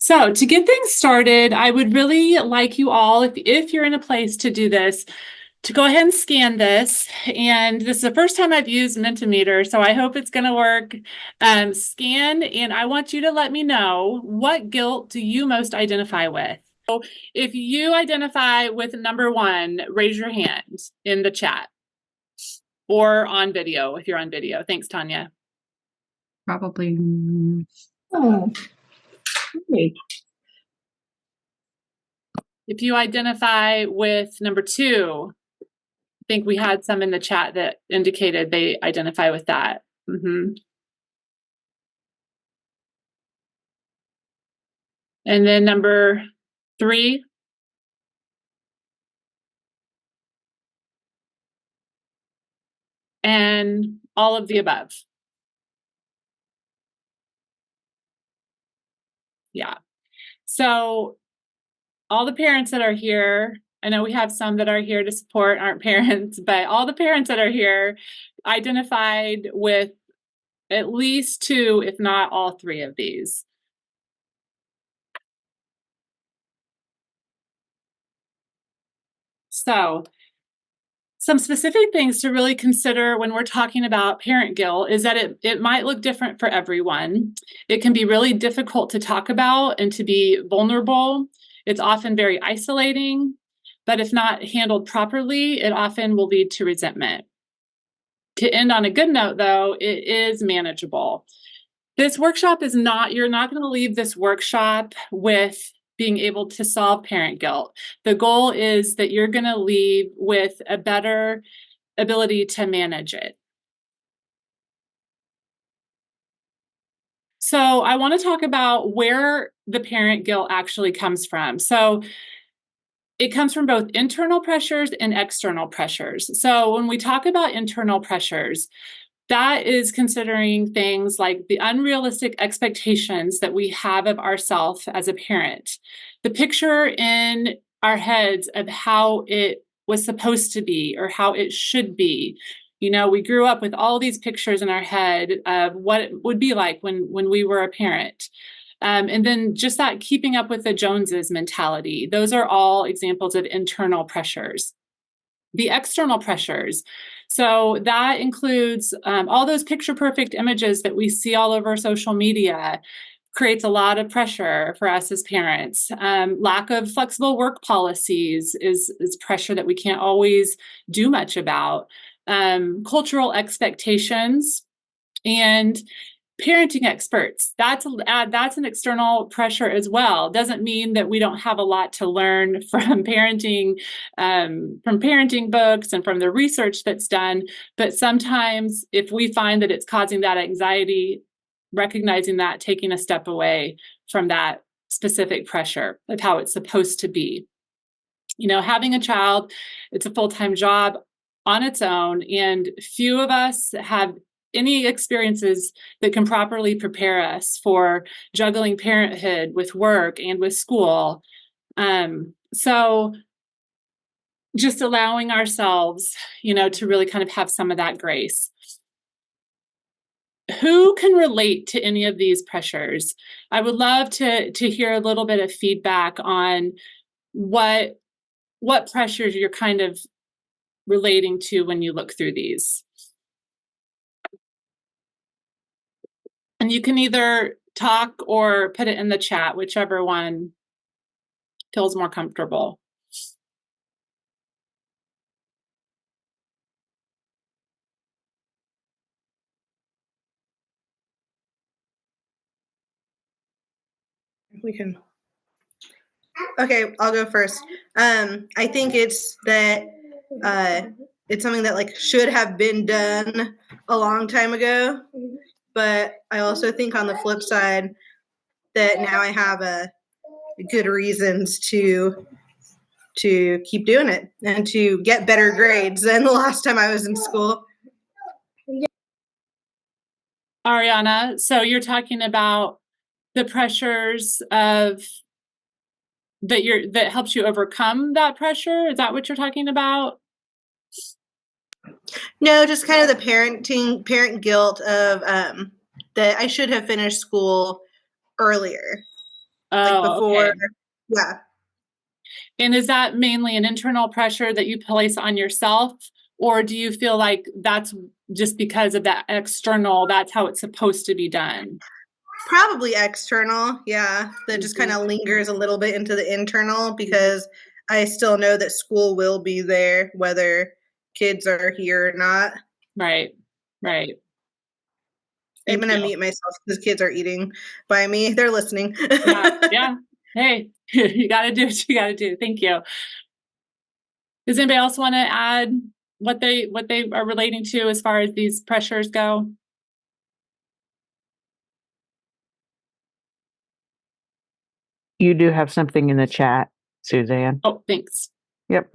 So to get things started, I would really like you all, if you're in a place to do this, to go ahead and scan this. And this is the first time I've used Mentimeter, so I hope it's going to work. Scan, and I want you to let me know, what guilt do you most identify with? So if you identify with number one, raise your hand in the chat or on video if you're on video. Thanks, Tanya. Probably. Oh, great. If you identify with number two, I think we had some in the chat that indicated they identify with that. And then number three. And all of the above. Yeah. So all the parents that are here, I know we have some that are here to support, aren't parents, but all the parents that are here identified with at least two, if not all three of these. So some specific things to really consider when we're talking about parent guilt is that it might look different for everyone. It can be really difficult to talk about and to be vulnerable. It's often very isolating, but if not handled properly, it often will lead to resentment. To end on a good note, though, it is manageable. This workshop is not, you're not going to leave this workshop with being able to solve parent guilt. The goal is that you're going to leave with a better ability to manage it. So I want to talk about where the parent guilt actually comes from. So it comes from both internal pressures and external pressures. So when we talk about internal pressures, that is considering things like the unrealistic expectations that we have of ourselves as a parent, the picture in our heads of how it was supposed to be or how it should be. You know, we grew up with all these pictures in our head of what it would be like when we were a parent. And then just that keeping up with the Joneses mentality. Those are all examples of internal pressures. The external pressures. So that includes all those picture perfect images that we see all over social media, creates a lot of pressure for us as parents. Lack of flexible work policies is pressure that we can't always do much about. Cultural expectations and parenting experts. That's an external pressure as well. Doesn't mean that we don't have a lot to learn from parenting books and from the research that's done. But sometimes if we find that it's causing that anxiety, recognizing that, taking a step away from that specific pressure of how it's supposed to be. You know, having a child, it's a full-time job on its own, and few of us have any experiences that can properly prepare us for juggling parenthood with work and with school. So just allowing ourselves, you know, to really kind of have some of that grace. Who can relate to any of these pressures? I would love to hear a little bit of feedback on what pressures you're kind of relating to when you look through these. And you can either talk or put it in the chat, whichever one feels more comfortable. We can. Okay, I'll go first. I think it's that it's something that like should have been done a long time ago, but I also think on the flip side that now I have good reasons to keep doing it and to get better grades than the last time I was in school. Ariana, so you're talking about the pressures of that helps you overcome that pressure? Is that what you're talking about? No, just kind of the parent guilt of that I should have finished school earlier. like Oh, before. okay. Yeah. And is that mainly an internal pressure that you place on yourself? Or do you feel like that's just because of that external, that's how it's supposed to be done? Probably external, yeah. That just kind of lingers a little bit into the internal because I still know that school will be there whether kids are here or not. Right, right. I'm Thank gonna you. mute myself because kids are eating by me. They're listening. Yeah, yeah. Hey, you got to do what you got to do. Thank you. Does anybody else want to add what they are relating to as far as these pressures go? You do have something in the chat, Suzanne. Oh, thanks. Yep.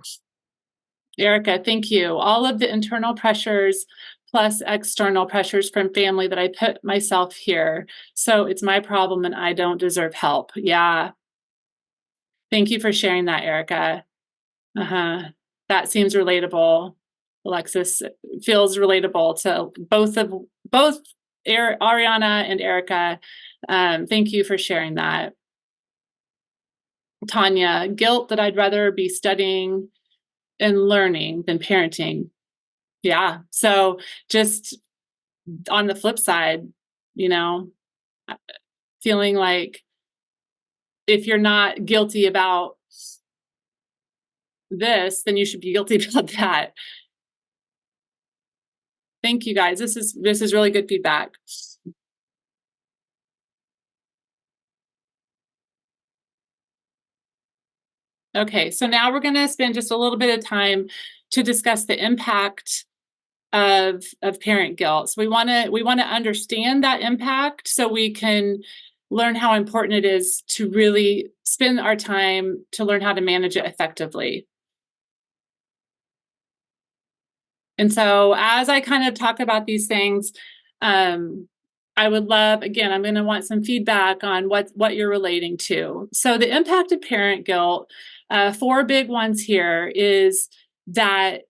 Erica, thank you. All of the internal pressures plus external pressures from family that I put myself here. So it's my problem and I don't deserve help. Yeah. Thank you for sharing that, Erica. Uh-huh. That seems relatable. Alexis feels relatable to both Ariana and Erica. Thank you for sharing that. Tanya, guilt that I'd rather be studying and learning than parenting. Yeah. So just on the flip side, you know, feeling like if you're not guilty about this, then you should be guilty about that. Thank you guys. This is really good feedback. Okay, so now we're going to spend just a little bit of time to discuss the impact of parent guilt. So we want to understand that impact so we can learn how important it is to really spend our time to learn how to manage it effectively. And so as I kind of talk about these things, I would love, again, I'm going to want some feedback on what you're relating to. So the impact of parent guilt, 4 big ones here is that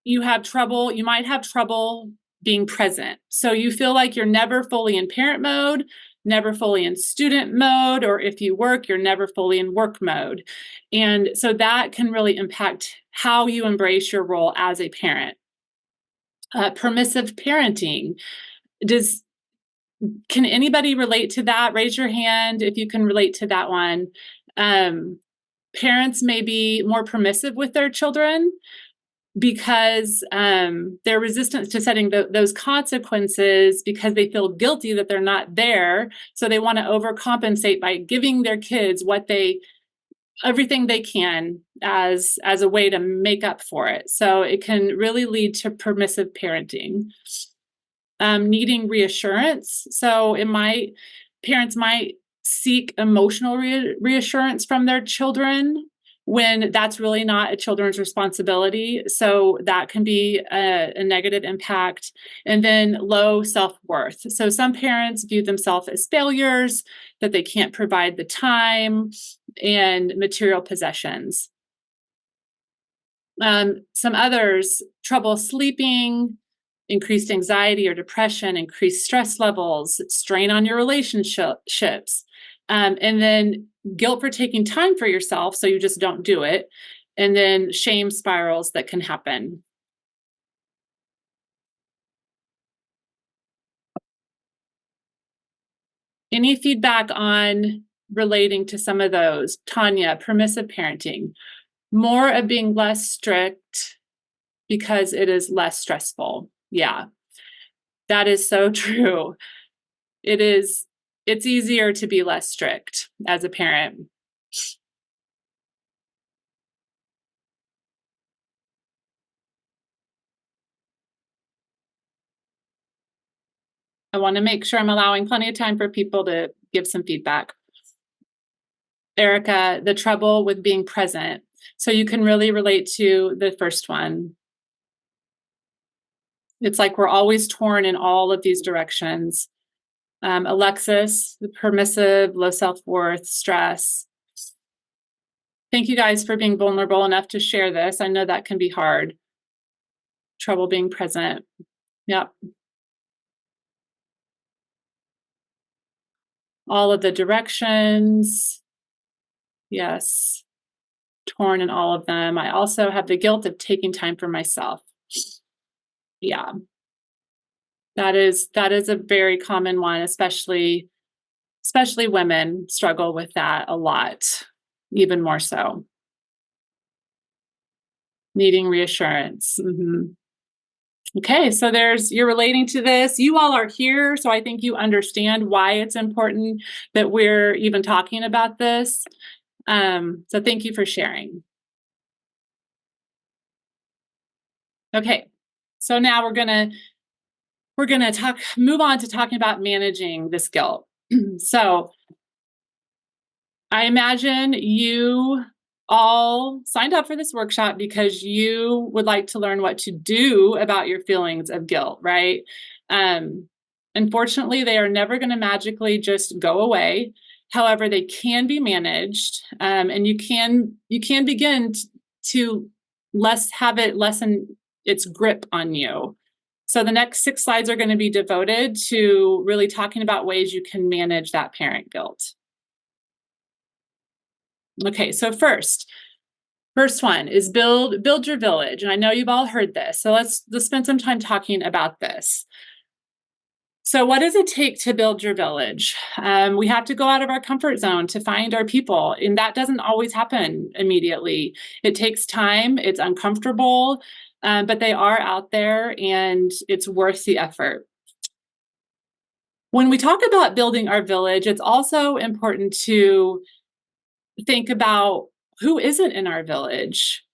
you might have trouble being present. So you feel like you're never fully in parent mode, never fully in student mode, or if you work, you're never fully in work mode. And so that can really impact how you embrace your role as a parent. Permissive parenting. Can anybody relate to that? Raise your hand if you can relate to that one. Parents may be more permissive with their children because they're resistant to setting those consequences because they feel guilty that they're not there. So they want to overcompensate by giving their kids everything they can as a way to make up for it. So it can really lead to permissive parenting. Needing reassurance. So parents might seek emotional reassurance from their children when that's really not a children's responsibility. So that can be a negative impact. And then low self-worth. So some parents view themselves as failures, that they can't provide the time and material possessions. Some others, trouble sleeping, increased anxiety or depression, increased stress levels, strain on your relationships, and then guilt for taking time for yourself, so you just don't do it, and then shame spirals that can happen. Any feedback on relating to some of those? Tanya, permissive parenting, more of being less strict because it is less stressful. Yeah, that is so true. It's easier to be less strict as a parent. I want to make sure I'm allowing plenty of time for people to give some feedback. Erica, the trouble with being present. So you can really relate to the first one. It's like we're always torn in all of these directions. Alexis, the permissive, low self-worth, stress. Thank you guys for being vulnerable enough to share this. I know that can be hard. Trouble being present. Yep. all of the directions. Yes, torn in all of them. I also have the guilt of taking time for myself. Yeah. That is a very common one, especially women struggle with that a lot, even more so. Needing reassurance. Okay, so you're relating to this. You all are here, so I think you understand why it's important that we're even talking about this. So thank you for sharing. Okay, so now we're gonna move on to talking about managing this guilt. So I imagine you all signed up for this workshop because you would like to learn what to do about your feelings of guilt, right? Unfortunately, they are never going to magically just go away. However, they can be managed, and you can begin to have it lessen its grip on you. So the next 6 slides are going to be devoted to really talking about ways you can manage that parent guilt. Okay, so first one is build your village. And I know you've all heard this. So let's spend some time talking about this. So what does it take to build your village? We have to go out of our comfort zone to find our people. And that doesn't always happen immediately. It takes time. It's uncomfortable, but they are out there and it's worth the effort. When we talk about building our village, it's also important to think about who isn't in our village.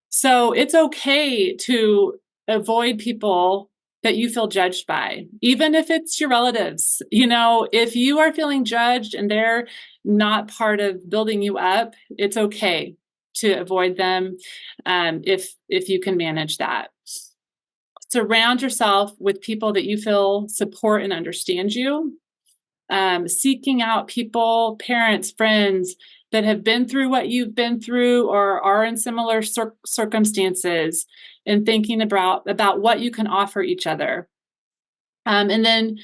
So it's okay to avoid people that you feel judged by, even if it's your relatives. You know, if you are feeling judged and they're not part of building you up, it's okay to avoid them, if you can manage that. Surround yourself with people that you feel support and understand you. Seeking out people, parents, friends that have been through what you've been through or are in similar circumstances, and thinking about what you can offer each other. And then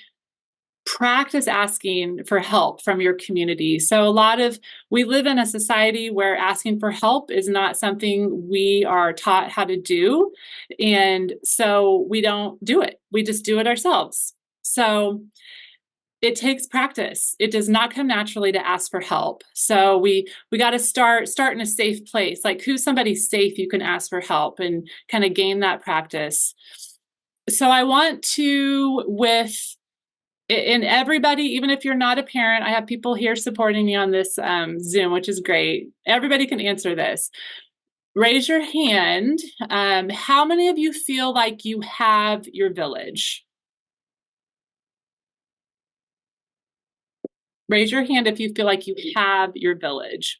practice asking for help from your community. So we live in a society where asking for help is not something we are taught how to do. And so we don't do it. We just do it ourselves. So it takes practice. It does not come naturally to ask for help. So we got to start in a safe place. Like, who's somebody safe you can ask for help and kind of gain that practice. So I want to, and everybody, even if you're not a parent, I have people here supporting me on this Zoom, which is great. Everybody can answer this. Raise your hand. How many of you feel like you have your village? Raise your hand if you feel like you have your village.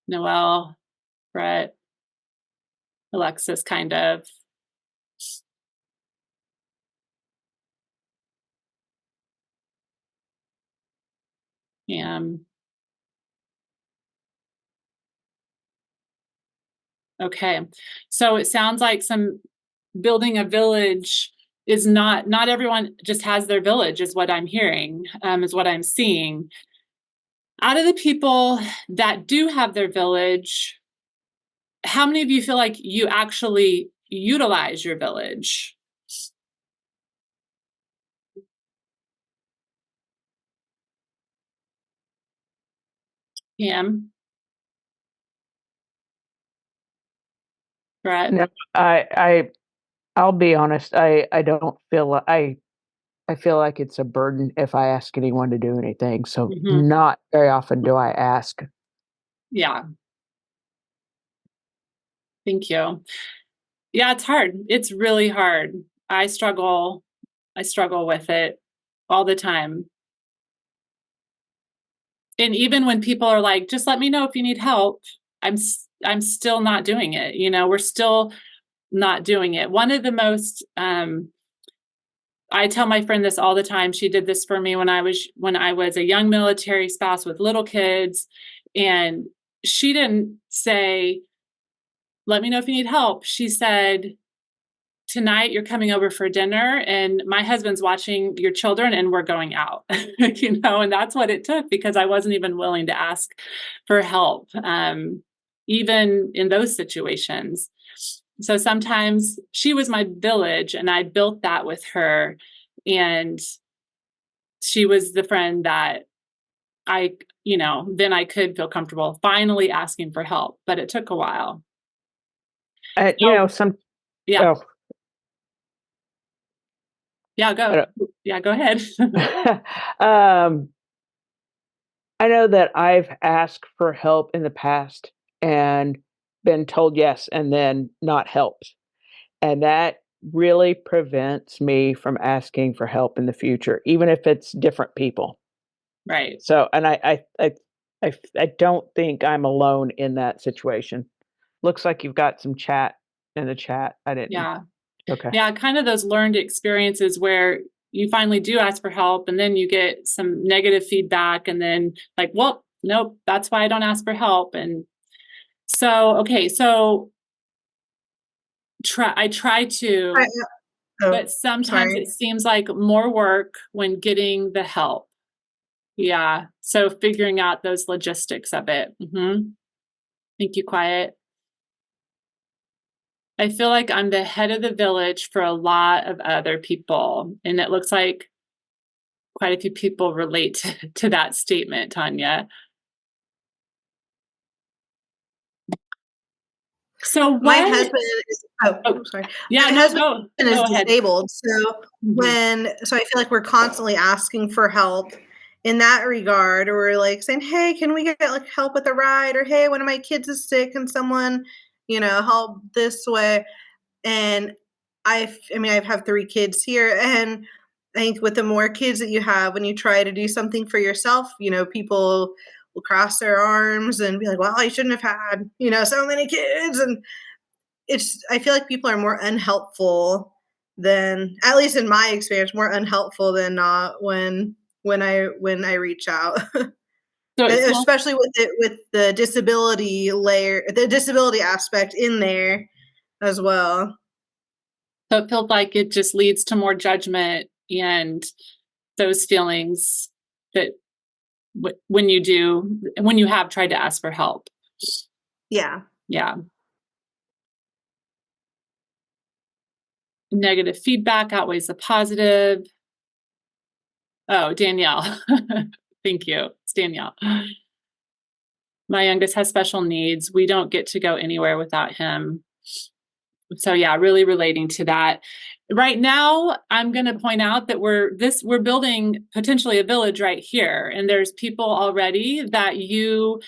Noelle, Brett, Alexis, kind of. Okay. So it sounds like some building a village is not everyone just has their village, is what I'm hearing, is what I'm seeing. Out of the people that do have their village, how many of you feel like you actually utilize your village? Pam? Brett? No, I'll be honest. I don't feel I feel like it's a burden if I ask anyone to do anything. So not very often do I ask. Yeah. Thank you. Yeah, it's hard. It's really hard. I struggle with it all the time. And even when people are like, just let me know if you need help, I'm still not doing it. You know, we're still not doing it. One of the most, I tell my friend this all the time. She did this for me when I was a young military spouse with little kids. And she didn't say, let me know if you need help. She said tonight you're coming over for dinner and my husband's watching your children and we're going out, and that's what it took because I wasn't even willing to ask for help, even in those situations. So sometimes she was my village and I built that with her, and she was the friend that then I could feel comfortable finally asking for help, but it took a while. So, yeah. oh, Yeah, I go. Yeah, go ahead. um, I know that I've asked for help in the past and been told yes and then not helped. And that really prevents me from asking for help in the future, even if it's different people. Right. So, and I don't think I'm alone in that situation. Looks like you've got some chat in the chat. I didn't. Yeah. Okay. Yeah, kind of those learned experiences where you finally do ask for help and then you get some negative feedback and then like, well, nope, that's why I don't ask for help. And so, okay, so I try to, Oh, but sometimes sorry. it seems like more work when getting the help. Yeah. So figuring out those logistics of it. Thank you, Quiet. I feel like I'm the head of the village for a lot of other people. And it looks like quite a few people relate to that statement, Tanya. So My what? husband is sorry. Yeah, My no, husband is go ahead. disabled, so Mhm. I feel like we're constantly asking for help in that regard, or we're like saying, "Hey, can we get like help with a ride?" Or "Hey, one of my kids is sick, and someone, help this way." And I have 3 kids here, and I think with the more kids that you have, when you try to do something for yourself, people will cross their arms and be like, "Well, I shouldn't have had, so many kids." And I feel like people are more unhelpful than, at least in my experience, more unhelpful than not when I reach out. So it sounds, Especially with the disability layer, the disability aspect in there as well. so it feels like it just leads to more judgment and those feelings that when you have tried to ask for help. Yeah. Yeah. Negative feedback outweighs the positive. Oh, Danielle. Thank you. It's Danielle. My youngest has special needs. We don't get to go anywhere without him. So yeah, really relating to that. Right now, I'm going to point out that we're building potentially a village right here, and there's people already that you're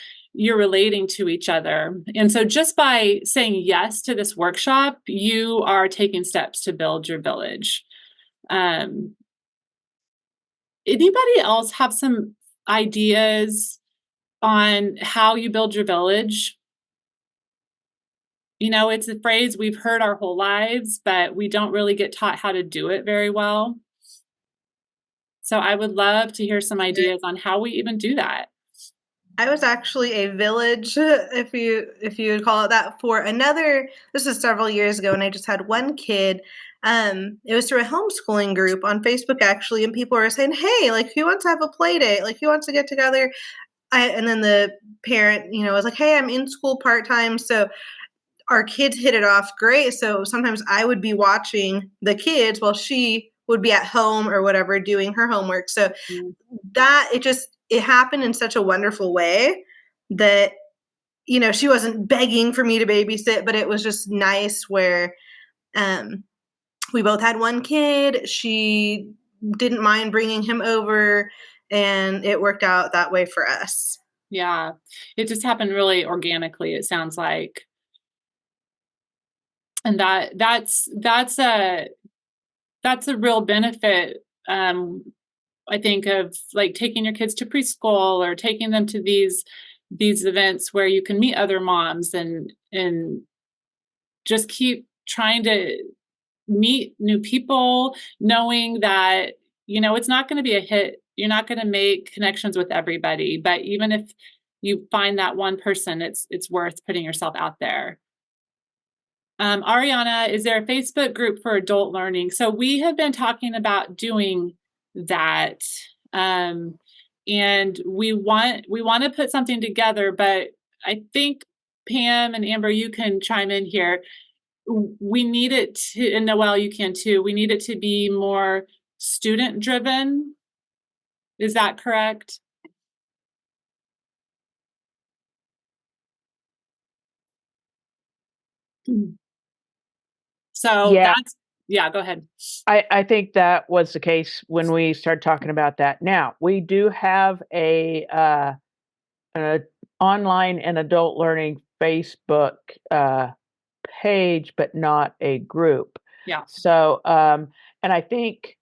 relating to each other. And so just by saying yes to this workshop, you are taking steps to build your village. Anybody else have some ideas on how you build your village? It's a phrase we've heard our whole lives, but we don't really get taught how to do it very well. So I would love to hear some ideas on how we even do that. I was actually a village, if you would call it that, for another. This was several years ago, and I just had one kid. It was through a homeschooling group on Facebook, actually, and people were saying, "Hey, like, who wants to have a play date? Like, who wants to get together?" And then the parent, was like, "Hey, I'm in school part time," so our kids hit it off great. So sometimes I would be watching the kids while she would be at home or whatever doing her homework. So Mm. that it happened in such a wonderful way that she wasn't begging for me to babysit, but it was just nice where we both had one kid. She didn't mind bringing him over, and it worked out that way for us. Yeah, it just happened really organically, it sounds like. And that's a real benefit. I think of like taking your kids to preschool or taking them to these events where you can meet other moms and just keep trying to meet new people, knowing that it's not going to be a hit. You're not going to make connections with everybody, but even if you find that one person, it's worth putting yourself out there. Ariana, is there a Facebook group for adult learning? So we have been talking about doing that. And we want to put something together, but I think Pam and Amber, you can chime in here. We need it to, and Noelle, you can too. We need it to be more student driven. Is that correct? So Yeah. go ahead. I think that was the case when we started talking about that. Now, we do have an online and adult learning Facebook page, but not a group. Yeah. So, and I think,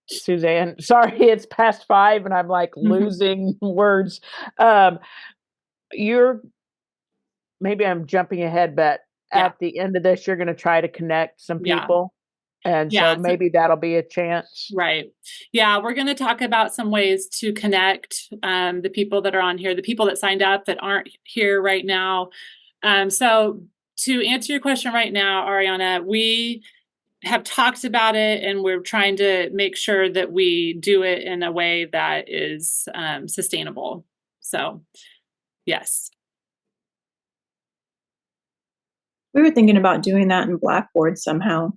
Suzanne, sorry, it's past 5 and I'm like losing words. Maybe I'm jumping ahead, but at the end of this, you're going to try to connect some people. And so maybe that'll be a chance. Right. Yeah, we're going to talk about some ways to connect the people that are on here, the people that signed up that aren't here right now. So to answer your question right now, Ariana, we have talked about it and we're trying to make sure that we do it in a way that is sustainable. So, yes. We were thinking about doing that in Blackboard somehow.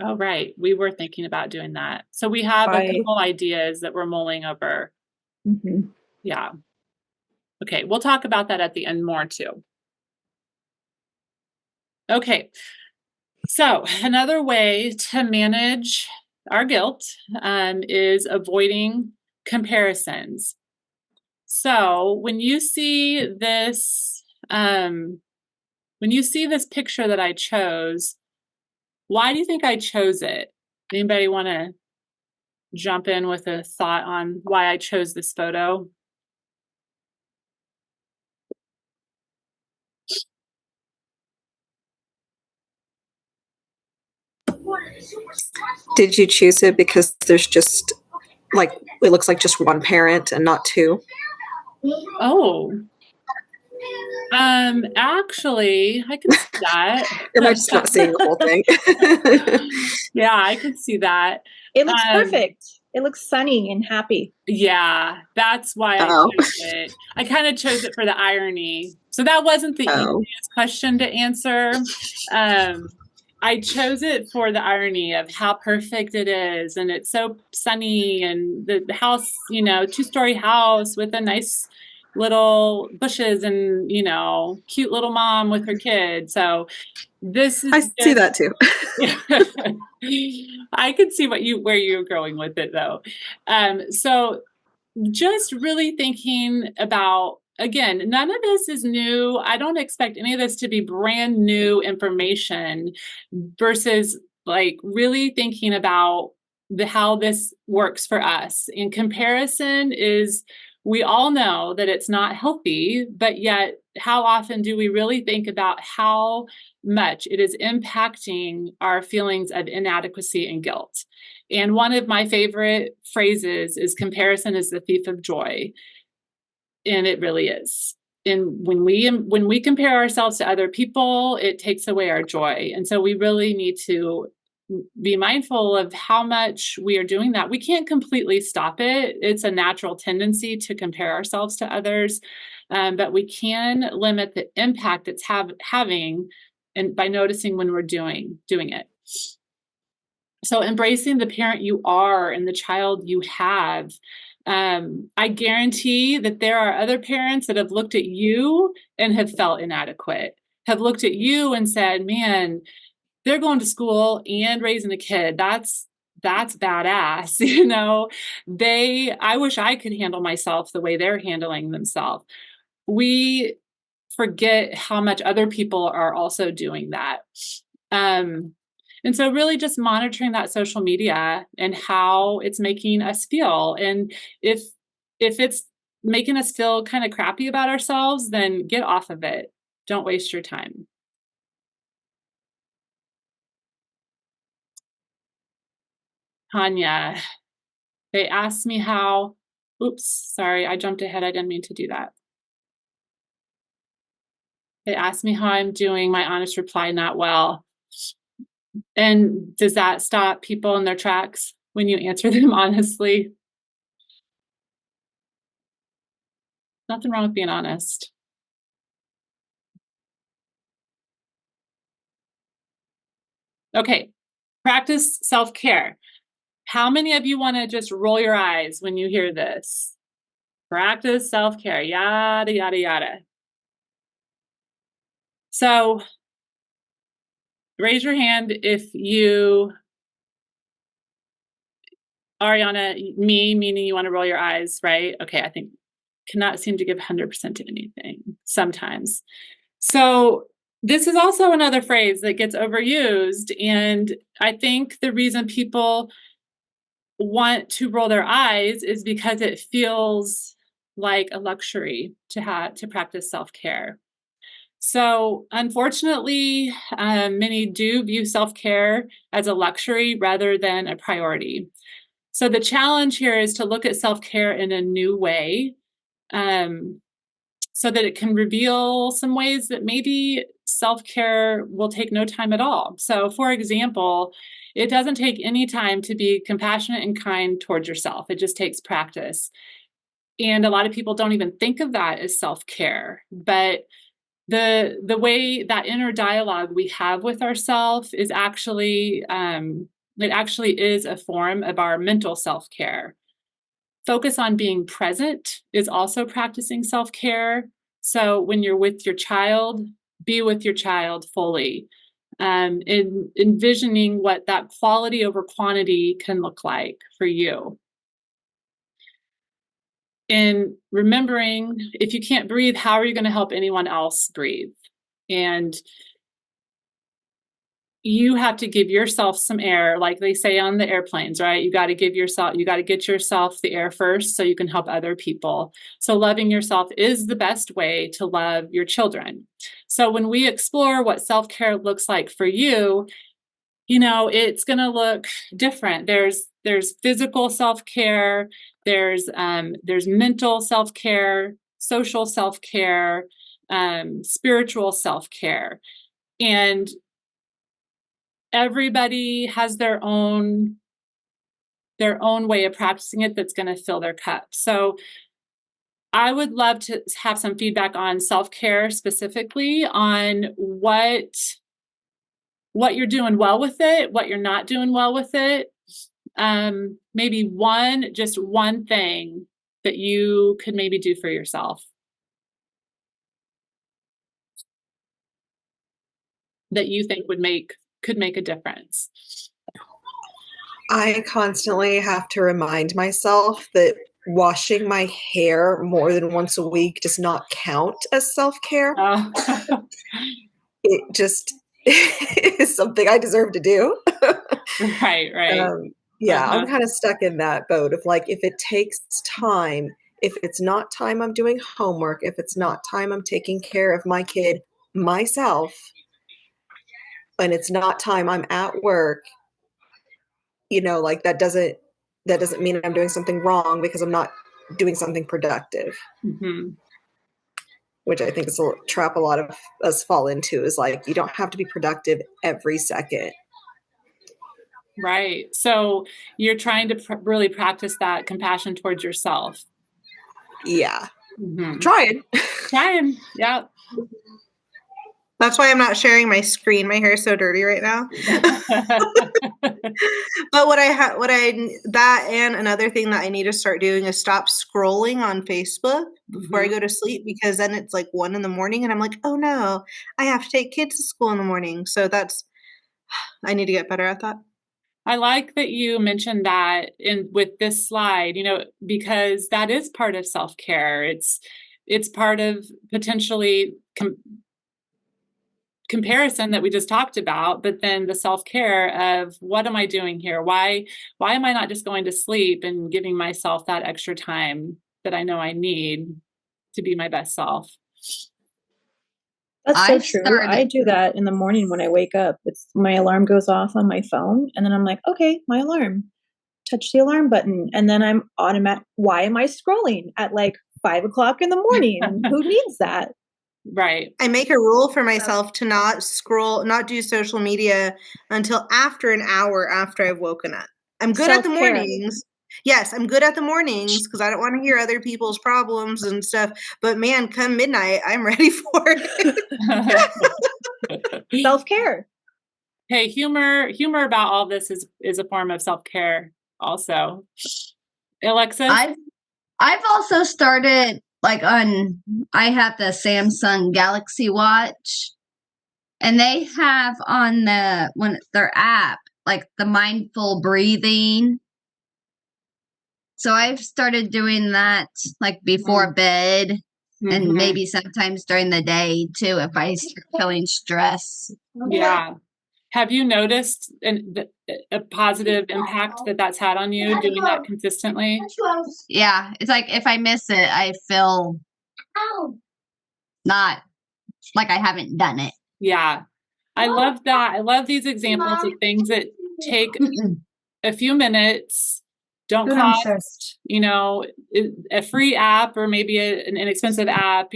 Oh, right. We were thinking about doing that. So we have a couple ideas that we're mulling over. Mm-hmm. Yeah. Okay. We'll talk about that at the end more too. Okay. So another way to manage our guilt is avoiding comparisons. So when you see this picture that I chose, why do you think I chose it? Anybody want to jump in with a thought on why I chose this photo? Did you choose it because there's just like it looks like just one parent and not two? Oh, actually, I can see that. Am I just not seeing the whole thing? Yeah, I can see that. It looks perfect. It looks sunny and happy. Yeah, that's why I chose it. I kind of chose it for the irony. So that wasn't the easiest question to answer. I chose it for the irony of how perfect it is. And it's so sunny and the house, 2-story house with a nice little bushes and, cute little mom with her kid. So this is I see that too. I can see where you're going with it though. So just really thinking about, again, none of this is new. I don't expect any of this to be brand new information versus like really thinking about how this works for us. In comparison is, we all know that it's not healthy, but yet how often do we really think about how much it is impacting our feelings of inadequacy and guilt? And one of my favorite phrases is comparison is the thief of joy. And it really is. And when we compare ourselves to other people, it takes away our joy. And so we really need to be mindful of how much we are doing that. We can't completely stop it. It's a natural tendency to compare ourselves to others, but we can limit the impact it's having, and by noticing when we're doing it. So embracing the parent you are and the child you have. I guarantee that there are other parents that have looked at you and have felt inadequate, have looked at you and said, man, they're going to school and raising a kid. That's badass. I wish I could handle myself the way they're handling themselves. We forget how much other people are also doing that. And so really just monitoring that social media and how it's making us feel. And if it's making us feel kind of crappy about ourselves, then get off of it. Don't waste your time. Tanya, they asked me how, oops, sorry, I jumped ahead. I didn't mean to do that. They ask me how I'm doing. My honest reply, not well. And does that stop people in their tracks when you answer them honestly? Nothing wrong with being honest. Okay, practice self-care. How many of you want to just roll your eyes when you hear this? Practice self-care, yada, yada, yada. So raise your hand if you, Ariana, me, meaning you want to roll your eyes, right? Okay, I think cannot seem to give 100% to anything sometimes. So this is also another phrase that gets overused. And I think the reason people want to roll their eyes is because it feels like a luxury to practice self-care. So unfortunately, many do view self-care as a luxury rather than a priority. So the challenge here is to look at self-care in a new way, so that it can reveal some ways that maybe self-care will take no time at all. So for example, it doesn't take any time to be compassionate and kind towards yourself. It just takes practice. And a lot of people don't even think of that as self-care, but the way that inner dialogue we have with ourselves is actually it actually is a form of our mental self-care. Focus on being present is also practicing self-care. So when you're with your child, be with your child fully, envisioning what that quality over quantity can look like for you. And remembering, if you can't breathe, how are you going to help anyone else breathe? And you have to give yourself some air, like they say on the airplanes, right? You got to get yourself the air first so you can help other people. So loving yourself is the best way to love your children. So when we explore what self-care looks like for you, it's going to look different. There's physical self-care, there's mental self-care, social self-care, spiritual self-care. And everybody has their own way of practicing it that's going to fill their cup. So I would love to have some feedback on self-care, specifically on what you're doing well with it, what you're not doing well with it. Maybe just one thing that you could maybe do for yourself that you think could make a difference. I constantly have to remind myself that washing my hair more than once a week does not count as self-care. It just is something I deserve to do. Right. Yeah, I'm kind of stuck in that boat of like, if it takes time, if it's not time I'm doing homework, if it's not time I'm taking care of my kid myself, and it's not time I'm at work, like that doesn't mean I'm doing something wrong because I'm not doing something productive. Mm-hmm. Which I think is a trap a lot of us fall into, is like, you don't have to be productive every second. Right. So you're trying to really practice that compassion towards yourself. Yeah. Mm-hmm. Trying. Yeah. That's why I'm not sharing my screen. My hair is so dirty right now. But that and another thing that I need to start doing is stop scrolling on Facebook before I go to sleep, because then it's like 1 a.m. and I'm like, oh no, I have to take kids to school in the morning. So I need to get better at that. I like that you mentioned that with this slide, because that is part of self-care. It's part of potentially comparison that we just talked about, but then the self-care of, what am I doing here? Why am I not just going to sleep and giving myself that extra time that I know I need to be my best self? That's so true. I do that in the morning when I wake up. It's my alarm goes off on my phone, and then I'm like, okay, my alarm. Touch the alarm button, and then I'm automatic. Why am I scrolling at like 5 o'clock in the morning? Who needs that? Right. I make a rule for myself to not do social media until after an hour after I've woken up. I'm good at the Self-care. mornings. Yes, I'm good at the mornings because I don't want to hear other people's problems and stuff. But man, come midnight, I'm ready for it. Self-care. Hey, humor about all this is a form of self-care also. Alexis? I've also started I have the Samsung Galaxy Watch, and they have on their app like the mindful breathing. So I've started doing that like before bed and maybe sometimes during the day too if I start feeling stress. Yeah. Have you noticed a positive impact that's had on you doing that consistently? Yeah, it's like if I miss it, I feel not like I haven't done it. Yeah. I love that. I love these examples of things that take a few minutes, don't cost, a free app or maybe an inexpensive app,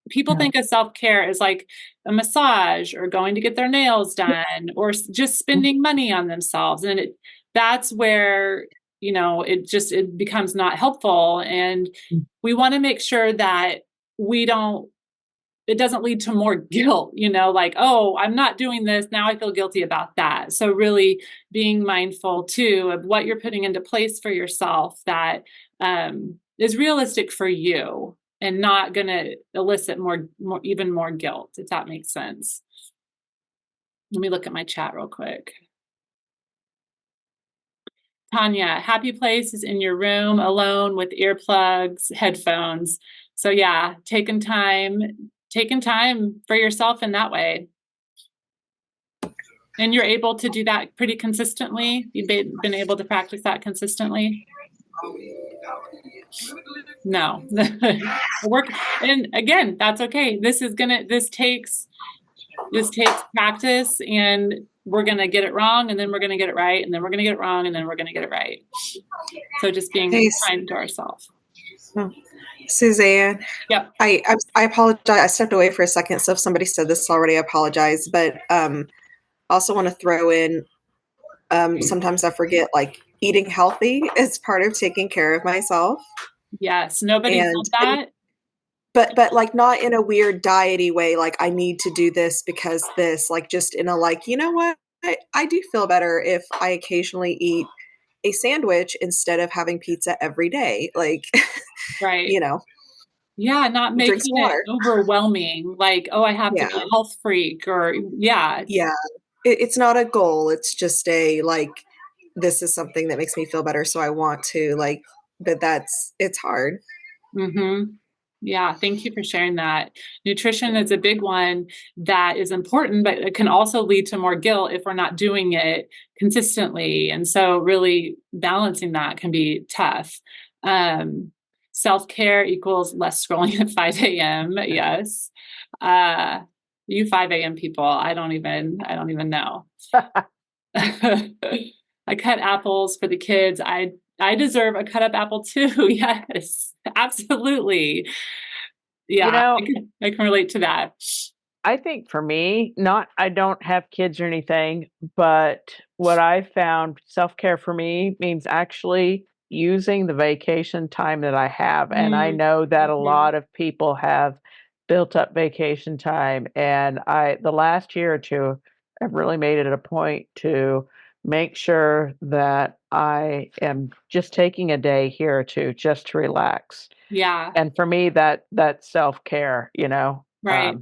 people think of self-care as like a massage or going to get their nails done or just spending money on themselves. And that's where, it becomes not helpful. And we want to make sure that it doesn't lead to more guilt, like, oh, I'm not doing this. Now I feel guilty about that. So really being mindful too of what you're putting into place for yourself that is realistic for you and not going to elicit even more guilt, if that makes sense. Let me look at my chat real quick. Tanya, happy place is in your room alone with earplugs, headphones. So yeah, taking time for yourself in that way. And you're able to do that pretty consistently? You've been able to practice that consistently? No. And again, that's okay. This takes practice, and we're going to get it wrong, and then we're going to get it right, and then we're going to get it wrong, and then we're going to get it right. So just being kind to ourselves. Suzanne. Yep. I apologize. I stepped away for a second, so if somebody said this already, I apologize. But I also want to throw in, sometimes I forget, like, eating healthy is part of taking care of myself. Yes, nobody told that. But like not in a weird diety way, like I need to do this because this, like just in a like, you know what? I do feel better if I occasionally eat a sandwich instead of having pizza every day. Like, right. Yeah, not making it overwhelming. Like, oh, I have to be a health freak or Yeah. It's not a goal. It's just like, this is something that makes me feel better. So I want to but it's hard. Mm-hmm. Yeah, thank you for sharing that. Nutrition is a big one that is important, but it can also lead to more guilt if we're not doing it consistently. And so really balancing that can be tough. Self-care equals less scrolling at 5 a.m. Yes. You 5 a.m. people, I don't even know. I cut apples for the kids. I deserve a cut up apple too. Yes, absolutely. Yeah, I can relate to that. I think for me, I don't have kids or anything, but what I found self-care for me means actually using the vacation time that I have. And I know that a lot of people have built up vacation time. And the last year or two, I've really made it a point to make sure that I am just taking a day here or two just to relax. Yeah. And for me, that's self-care, right.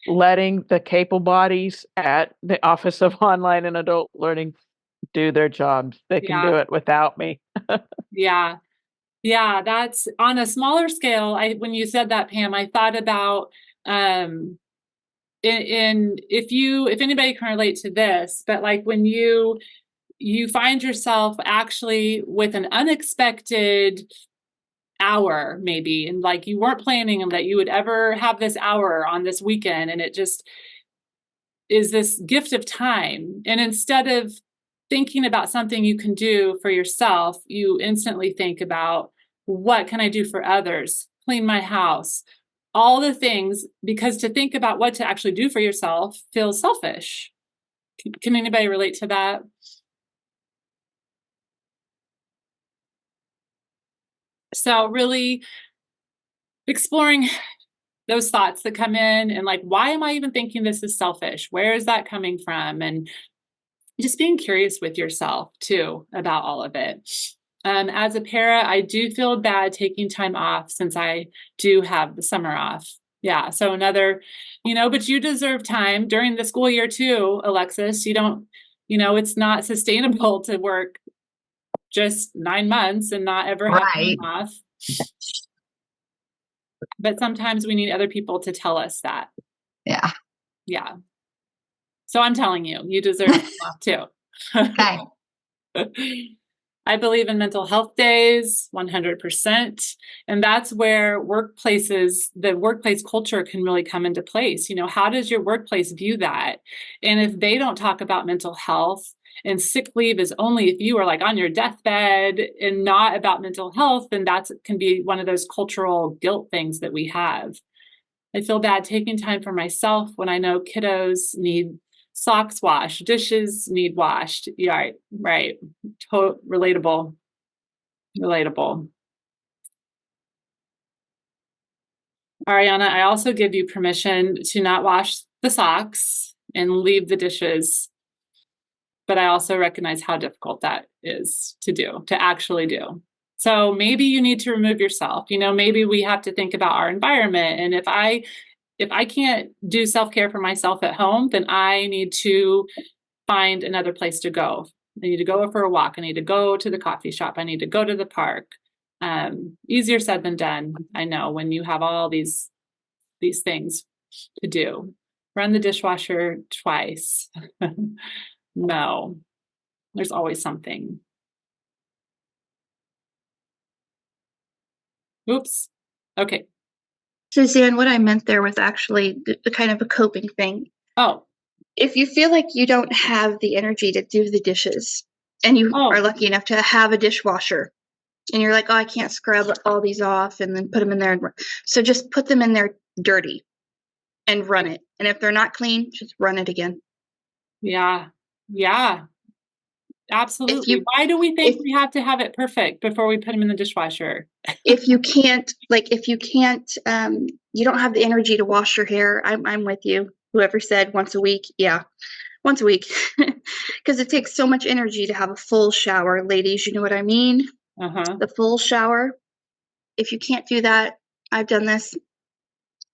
Letting the capable bodies at the Office of Online and Adult Learning do their jobs. They can do it without me. Yeah. Yeah, that's on a smaller scale. When you said that, Pam, I thought about if anybody can relate to this, but like when you find yourself actually with an unexpected hour maybe, and like you weren't planning that you would ever have this hour on this weekend, and it just is this gift of time. And instead of thinking about something you can do for yourself, you instantly think about, what can I do for others? Clean my house, all the things, because to think about what to actually do for yourself feels selfish. Can anybody relate to that? So really exploring those thoughts that come in and like, why am I even thinking this is selfish? Where is that coming from? And just being curious with yourself too about all of it. As a para, I do feel bad taking time off since I do have the summer off. Yeah. So another, but you deserve time during the school year too, Alexis. You don't, it's not sustainable to work just 9 months and not ever have time off. But sometimes we need other people to tell us that. Yeah. Yeah. So I'm telling you, you deserve time off too. Okay. I believe in mental health days, 100%. And that's where the workplace culture can really come into place. How does your workplace view that? And if they don't talk about mental health, and sick leave is only if you are like on your deathbed and not about mental health, then that can be one of those cultural guilt things that we have. I feel bad taking time for myself when I know kiddos need socks washed, dishes need washed. Yeah, right. Relatable. Ariana, I also give you permission to not wash the socks and leave the dishes. But I also recognize how difficult that is to actually do. So maybe you need to remove yourself. Maybe we have to think about our environment. And if I can't do self-care for myself at home, then I need to find another place to go. I need to go for a walk. I need to go to the coffee shop. I need to go to the park. Easier said than done. I know when you have all these things to do. Run the dishwasher twice. No, there's always something. Oops. Okay. Suzanne, what I meant there was actually the kind of a coping thing. Oh. If you feel like you don't have the energy to do the dishes and you are lucky enough to have a dishwasher and you're like, oh, I can't scrub all these off and then put them in there. So just put them in there dirty and run it. And if they're not clean, just run it again. Yeah. Yeah. Absolutely. Why do we think we have to have it perfect before we put them in the dishwasher? if you can't, you don't have the energy to wash your hair. I'm with you. Whoever said once a week. Yeah. Once a week. Because it takes so much energy to have a full shower. Ladies, you know what I mean? The full shower. If you can't do that, I've done this.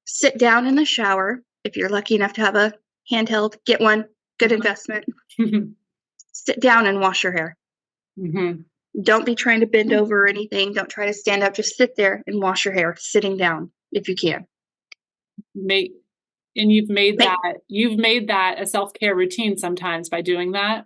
Sit down in the shower. If you're lucky enough to have a handheld, get one. Good investment. Sit down and wash your hair. Don't be trying to bend over or anything. Don't try to stand up. Just sit there and wash your hair, sitting down if you can. You've made that a self-care routine sometimes by doing that.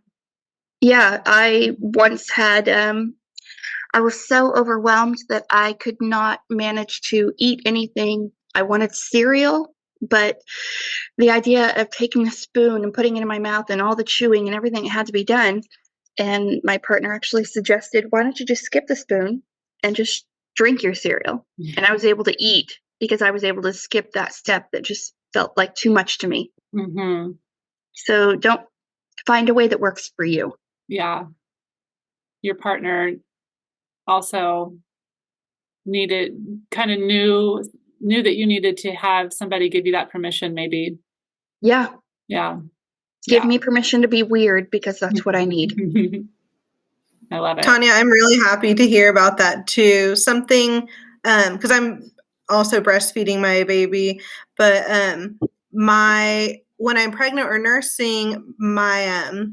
Yeah, I once had, I was so overwhelmed that I could not manage to eat anything. I wanted cereal, but the idea of taking a spoon and putting it in my mouth and all the chewing and everything had to be done. And my partner actually suggested, why don't you just skip the spoon and just drink your cereal? And I was able to eat because I was able to skip that step that just felt like too much to me. So don't find a way that works for you. Yeah. Your partner also knew that you needed to have somebody give you that permission, maybe. Yeah. Give Yeah. me permission to be weird because that's what I need. I love it. Tanya, I'm really happy to hear about that too. Something, because I'm also breastfeeding my baby, but when I'm pregnant or nursing, I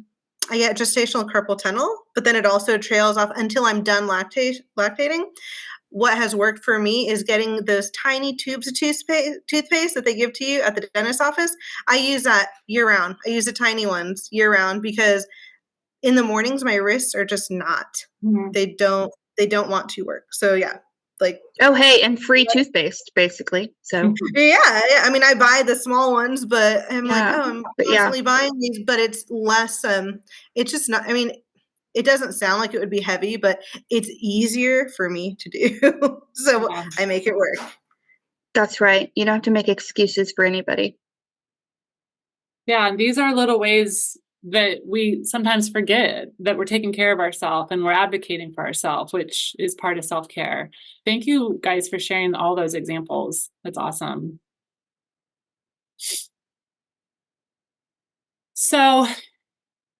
get gestational carpal tunnel, but then it also trails off until I'm done lactating. What has worked for me is getting those tiny tubes of toothpaste that they give to you at the dentist's office. I use that year round. I use the tiny ones year round because in the mornings my wrists are just not. They don't want to work. So yeah, oh hey, and free toothpaste basically. So yeah. I mean, I buy the small ones, but I'm I'm constantly buying these. But it's less. It's just not. I mean, it doesn't sound like it would be heavy, but it's easier for me to do. So I make it work. That's right. You don't have to make excuses for anybody. Yeah, and these are little ways that we sometimes forget that we're taking care of ourselves and we're advocating for ourselves, which is part of self-care. Thank you guys for sharing all those examples. That's awesome. So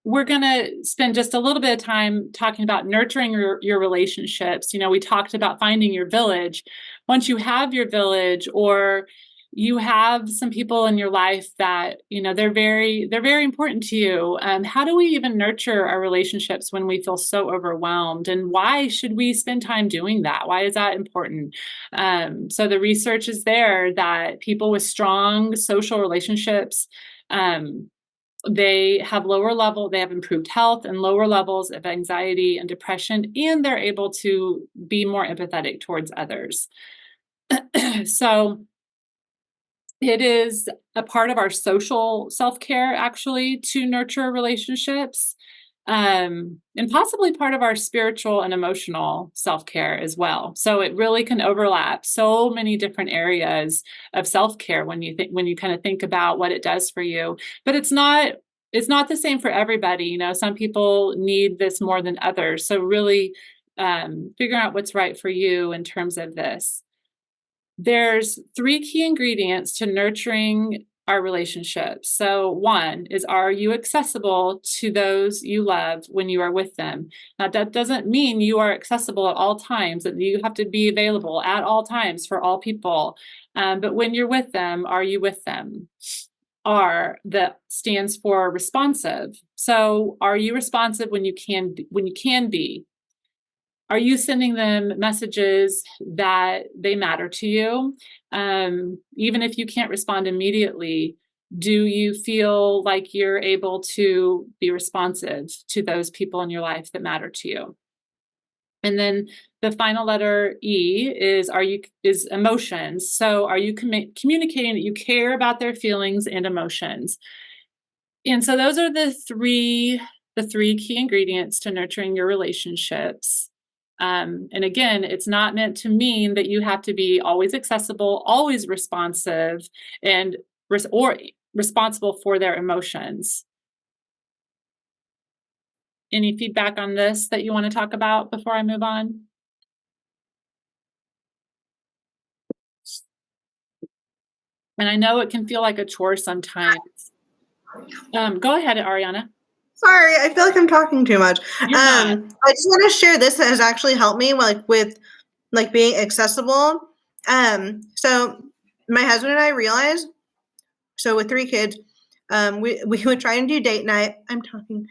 we're going to spend just a little bit of time talking about nurturing your relationships. You know, we talked about finding your village. Once you have your village, or you have some people in your life that, you know, they're very important to you. How do we even nurture our relationships when we feel so overwhelmed? And why should we spend time doing that? Why is that important? So the research is there that people with strong social relationships, they have improved health and lower levels of anxiety and depression, and they're able to be more empathetic towards others. So it is a part of our social self-care, actually, to nurture relationships, and possibly part of our spiritual and emotional self-care as well. So it really can overlap so many different areas of self-care when you kind of think about what it does for you. But it's not the same for everybody. You know, some people need this more than others. So really figuring out what's right for you in terms of this. There's 3 key ingredients to nurturing our relationships. So 1 is, are you accessible to those you love when you are with them? Now, that doesn't mean you are accessible at all times, that you have to be available at all times for all people. But when you're with them, are you with them? R, that stands for responsive. So are you responsive when you can be? Are you sending them messages that they matter to you? Even if you can't respond immediately, do you feel like you're able to be responsive to those people in your life that matter to you? And then the final letter E is emotions. So are you communicating that you care about their feelings and emotions? And so those are the three key ingredients to nurturing your relationships. And again, it's not meant to mean that you have to be always accessible, always responsive, or responsible for their emotions. Any feedback on this that you want to talk about before I move on? And I know it can feel like a chore sometimes. Go ahead, Ariana. Sorry, I feel like I'm talking too much. You're not. I just want to share this that has actually helped me, like with like being accessible. So my husband and I realized, so with 3 kids, we would try and do date night. I'm talking.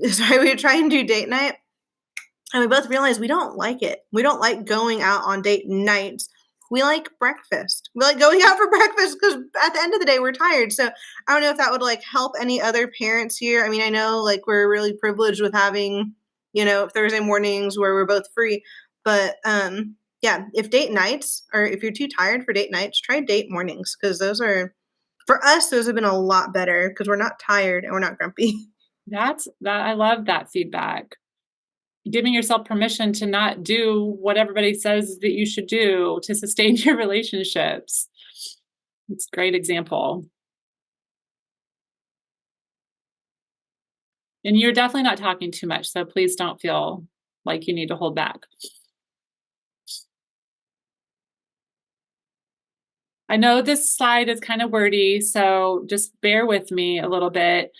Sorry, we would try and do date night, and we both realized we don't like it. We don't like going out on date nights. We like breakfast. We like going out for breakfast because at the end of the day, we're tired. So I don't know if that would like help any other parents here. I mean, I know like we're really privileged with having, you know, Thursday mornings where we're both free. But yeah, if date nights, or if you're too tired for date nights, try date mornings, because those have been a lot better because we're not tired and we're not grumpy. I love that feedback. Giving yourself permission to not do what everybody says that you should do to sustain your relationships. It's a great example. And you're definitely not talking too much, so please don't feel like you need to hold back. I know this slide is kind of wordy, so just bear with me a little bit.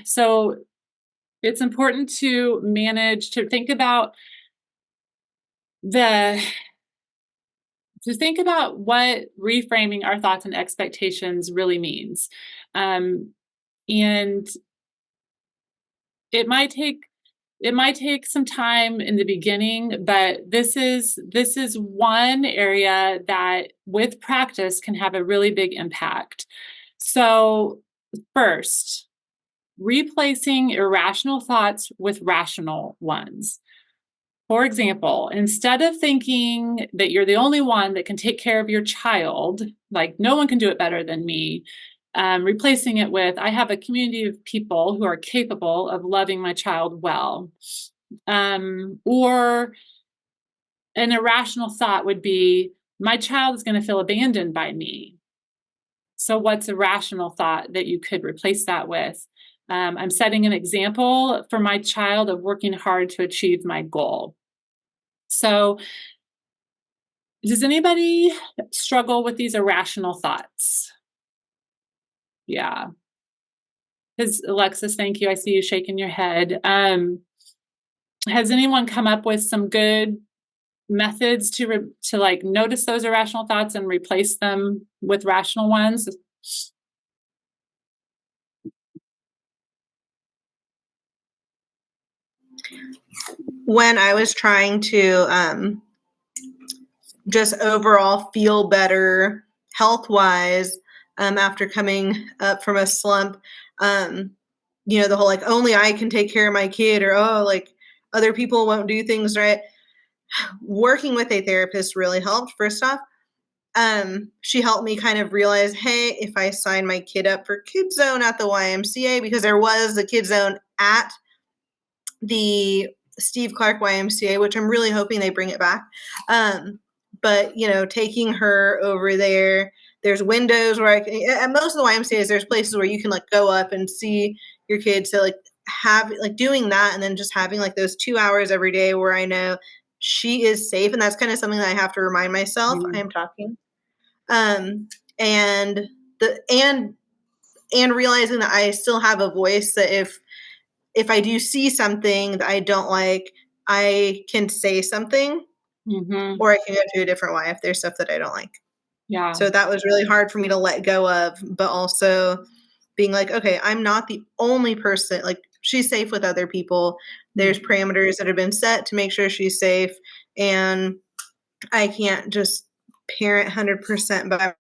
So it's important to think about what reframing our thoughts and expectations really means. And it might take some time in the beginning, but this is one area that with practice can have a really big impact. So first, replacing irrational thoughts with rational ones. For example, instead of thinking that you're the only one that can take care of your child, like no one can do it better than me, replacing it with, I have a community of people who are capable of loving my child well. Or an irrational thought would be, my child is going to feel abandoned by me. So what's a rational thought that you could replace that with? I'm setting an example for my child of working hard to achieve my goal. So does anybody struggle with these irrational thoughts? Yeah. Because Alexis, thank you. I see you shaking your head. Has anyone come up with some good methods to like notice those irrational thoughts and replace them with rational ones? When I was trying to just overall feel better health wise after coming up from a slump, the whole like only I can take care of my kid, or like other people won't do things right. Working with a therapist really helped. First off, she helped me kind of realize, hey, if I sign my kid up for Kids Zone at the YMCA, because there was a Kids Zone at the Steve Clark YMCA, which I'm really hoping they bring it back. But taking her over there, there's windows where at most of the YMCA's, there's places where you can like go up and see your kids. So like doing that, and then just having like those 2 hours every day where I know she is safe. And that's kind of something that I have to remind myself. I am talking. And realizing that I still have a voice, that if I do see something that I don't like, I can say something, or I can go to a different way if there's stuff that I don't like. Yeah. So that was really hard for me to let go of, but also being like, okay, I'm not the only person. Like, she's safe with other people. There's parameters that have been set to make sure she's safe, and I can't just parent 100% by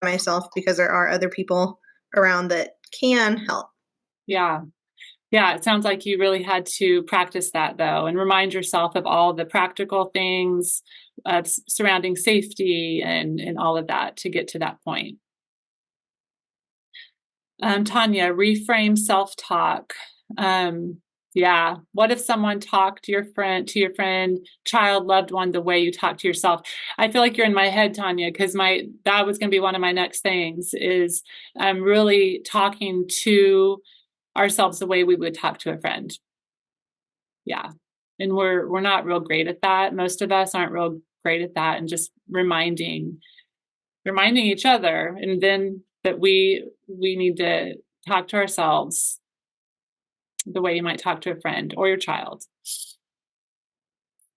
myself, because there are other people around that can help. Yeah. Yeah, it sounds like you really had to practice that, though, and remind yourself of all the practical things surrounding safety and all of that to get to that point. Tanya, reframe self-talk. Yeah, what if someone talked to your friend, child, loved one, the way you talk to yourself? I feel like you're in my head, Tanya, because that was going to be one of my next things, is really talking to ourselves the way we would talk to a friend. Yeah. And we're not real great at that. Most of us aren't real great at that, and just reminding each other, and then that we need to talk to ourselves the way you might talk to a friend or your child.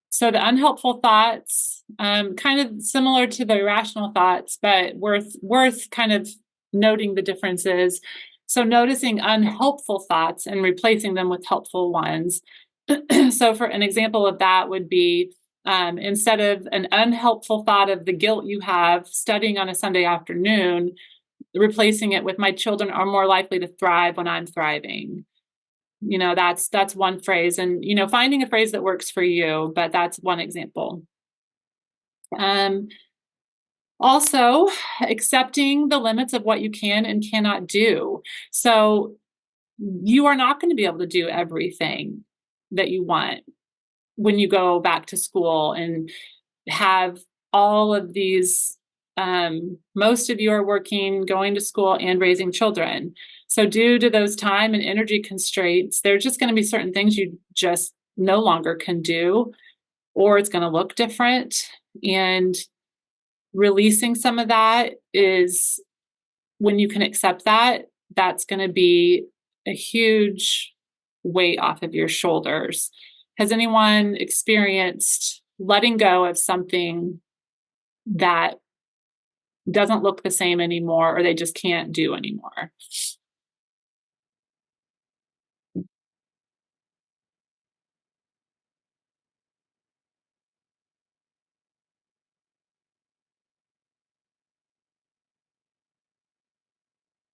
So the unhelpful thoughts, kind of similar to the irrational thoughts, but worth kind of noting the differences. So noticing unhelpful thoughts and replacing them with helpful ones. So for an example of that would be, instead of an unhelpful thought of the guilt you have studying on a Sunday afternoon, replacing it with, my children are more likely to thrive when I'm thriving. That's one phrase, and finding a phrase that works for you, but that's one example. Also, accepting the limits of what you can and cannot do. So you are not going to be able to do everything that you want when you go back to school and have all of these. Most of you are working, going to school, and raising children. So due to those time and energy constraints, there's just going to be certain things you just no longer can do, or it's going to look different. And releasing some of that is, when you can accept that, that's going to be a huge weight off of your shoulders. Has anyone experienced letting go of something that doesn't look the same anymore, or they just can't do anymore?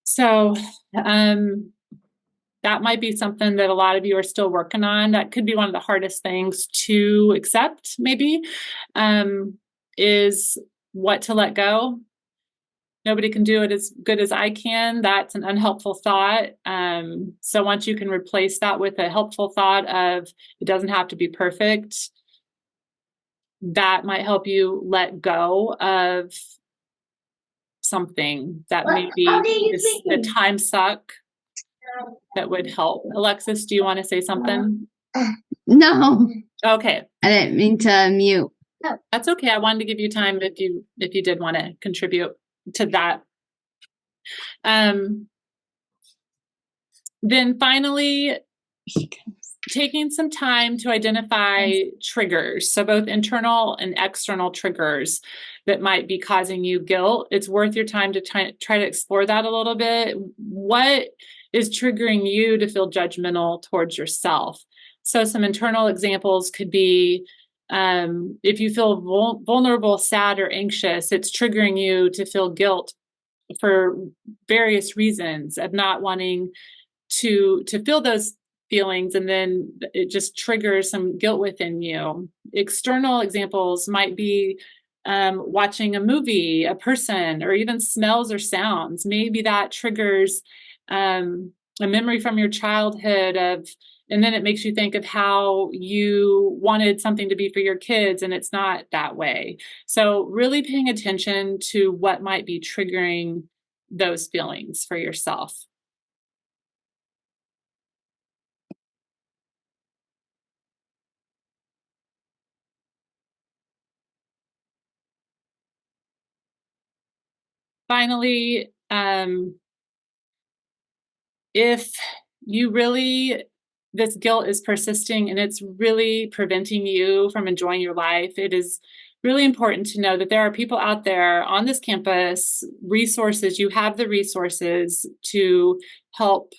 So that might be something that a lot of you are still working on. That could be one of the hardest things to accept, maybe, is what to let go. Nobody can do it as good as I can. That's an unhelpful thought. So once you can replace that with a helpful thought of, it doesn't have to be perfect, that might help you let go of something that maybe is a time suck that would help. Alexis, do you want to say something? No, Okay, I didn't mean to mute. that's okay. I wanted to give you time if you did want to contribute to that. Then finally, taking some time to identify triggers, so both internal and external triggers that might be causing you guilt. It's worth your time to try to explore that a little bit. What is triggering you to feel judgmental towards yourself? So some internal examples could be if you feel vulnerable, sad, or anxious, it's triggering you to feel guilt for various reasons of not wanting to feel those feelings, and then it just triggers some guilt within you. External examples might be watching a movie, a person, or even smells or sounds. Maybe that triggers a memory from your childhood and then it makes you think of how you wanted something to be for your kids and it's not that way. So really paying attention to what might be triggering those feelings for yourself. Finally, if this guilt is persisting and it's really preventing you from enjoying your life, it is really important to know that there are people out there on this campus, resources. You have the resources to help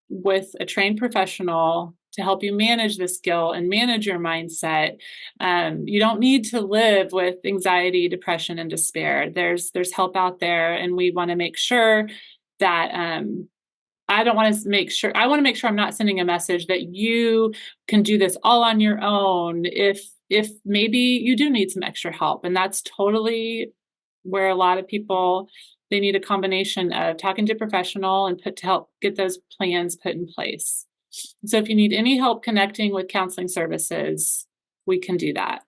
with a trained professional to help you manage this guilt and manage your mindset. You don't need to live with anxiety, depression, and despair. There's help out there, and we want to make sure that I want to make sure I'm not sending a message that you can do this all on your own if maybe you do need some extra help. And that's totally where a lot of people, they need a combination of talking to a professional and to help get those plans put in place. So if you need any help connecting with counseling services, we can do that.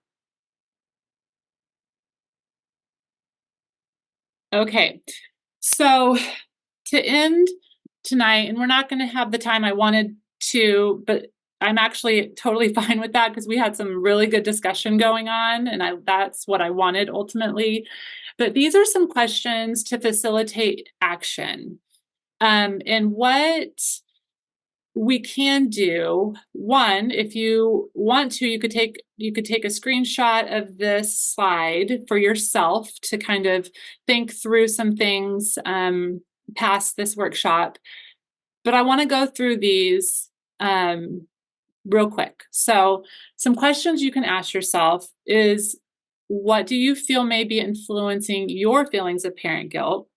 Okay, so to end tonight, and we're not going to have the time I wanted to, but I'm actually totally fine with that because we had some really good discussion going on, and that's what I wanted ultimately. But these are some questions to facilitate action. And what we can do, one, if you want to, you could take a screenshot of this slide for yourself to kind of think through some things past this workshop. But I want to go through these real quick. So some questions you can ask yourself is, what do you feel may be influencing your feelings of parent guilt?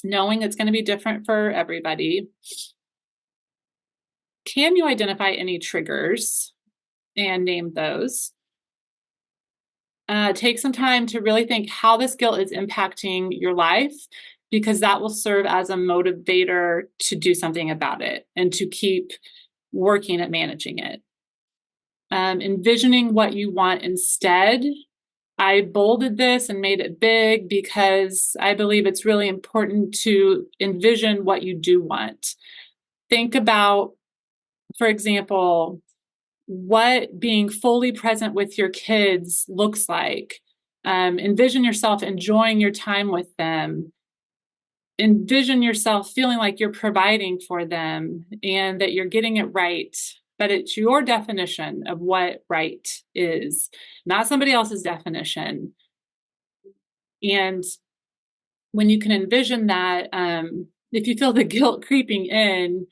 Knowing it's going to be different for everybody. Can you identify any triggers and name those? Take some time to really think how this guilt is impacting your life, because that will serve as a motivator to do something about it and to keep working at managing it. Envisioning what you want instead. I bolded this and made it big because I believe it's really important to envision what you do want. Think about, for example, what being fully present with your kids looks like. Envision yourself enjoying your time with them. Envision yourself feeling like you're providing for them and that you're getting it right. But it's your definition of what right is, not somebody else's definition. And when you can envision that, if you feel the guilt creeping in,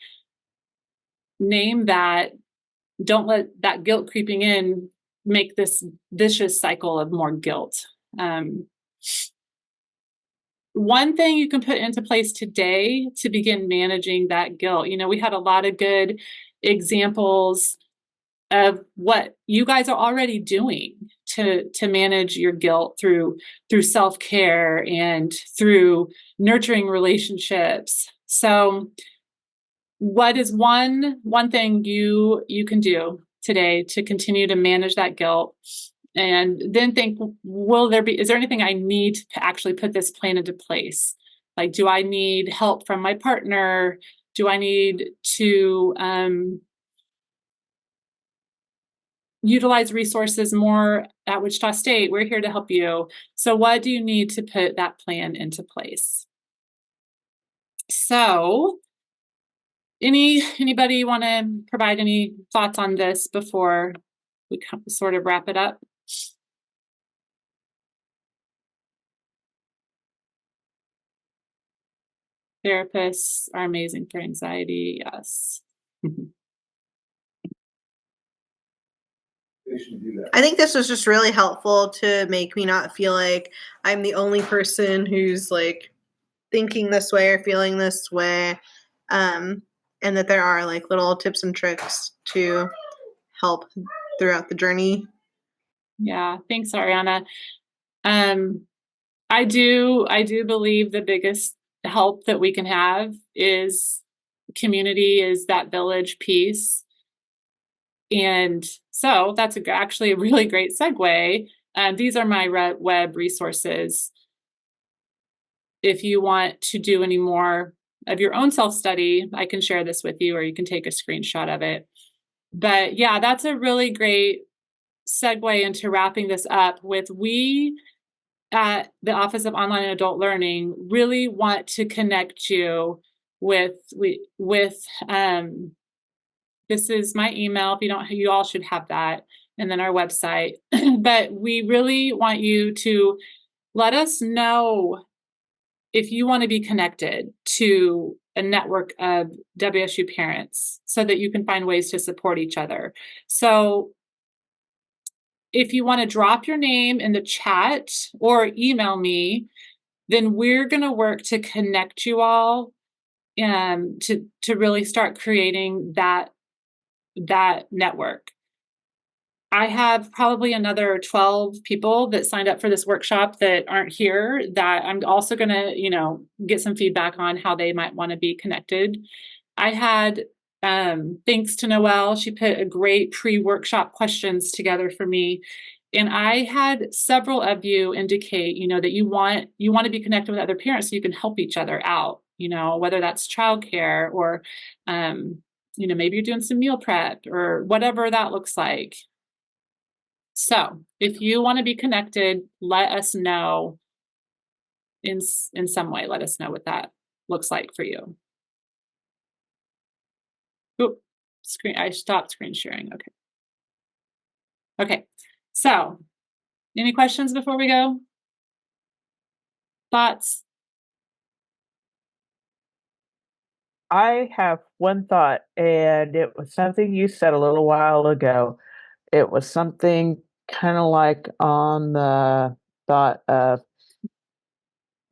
name that. Don't let that guilt creeping in make this vicious cycle of more guilt. One thing you can put into place today to begin managing that guilt. We had a lot of good examples of what you guys are already doing to manage your guilt through self-care and through nurturing relationships. So what is one thing you can do today to continue to manage that guilt? And then think, is there anything I need to actually put this plan into place? Like, do I need help from my partner? Do I need to utilize resources more at Wichita State? We're here to help you. So what do you need to put that plan into place? So anybody want to provide any thoughts on this before we sort of wrap it up? Therapists are amazing for anxiety, yes. I think this was just really helpful to make me not feel like I'm the only person who's like thinking this way or feeling this way, and that there are like little tips and tricks to help throughout the journey. Yeah, thanks, Ariana. I do believe the biggest help that we can have is community, is that village piece. And so that's actually a really great segue. These are my web resources. If you want to do any more of your own self-study, I can share this with you, or you can take a screenshot of it. But yeah, that's a really great segue into wrapping this up with, we at the Office of Online and Adult Learning really want to connect you with this is my email. If you don't, you all should have that, and then our website. But we really want you to let us know if you want to be connected to a network of WSU parents so that you can find ways to support each other. So if you want to drop your name in the chat or email me, then we're going to work to connect you all and to really start creating that network. I have probably another 12 people that signed up for this workshop that aren't here, that I'm also going to, get some feedback on how they might want to be connected. I had, thanks to Noelle, she put a great pre-workshop questions together for me. And I had several of you indicate, that you want to be connected with other parents so you can help each other out, whether that's childcare or, maybe you're doing some meal prep or whatever that looks like. So if you want to be connected, let us know in some way. Let us know what that looks like for you. Oop, I stopped screen sharing. Okay. So any questions before we go? Thoughts? I have one thought, and it was something you said a little while ago. It was something kind of like on the thought of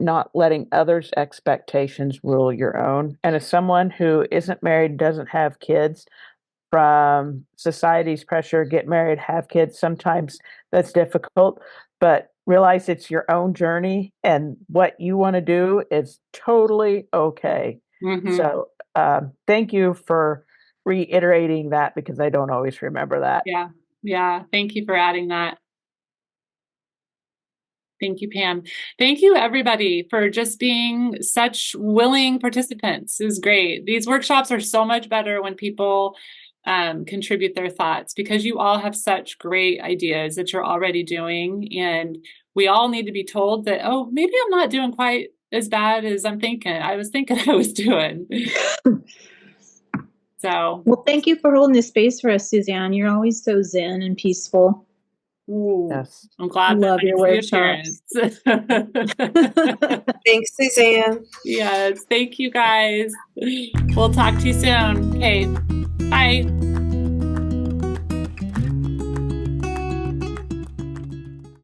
not letting others' expectations rule your own. And as someone who isn't married, doesn't have kids, from society's pressure, get married, have kids, sometimes that's difficult, but realize it's your own journey and what you want to do is totally okay. Mm-hmm. So thank you for reiterating that, because I don't always remember that. Yeah. Thank you for adding that. Thank you, Pam. Thank you, everybody, for just being such willing participants. It was great. These workshops are so much better when people contribute their thoughts, because you all have such great ideas that you're already doing. And we all need to be told that, oh, maybe I'm not doing quite as bad as I was thinking I was doing. So, well, thank you for holding this space for us, Suzanne. You're always so zen and peaceful. ooh, Yes. I'm glad love your workshops. Thanks, Suzanne. Yes, thank you guys. We'll talk to you soon. Okay, bye.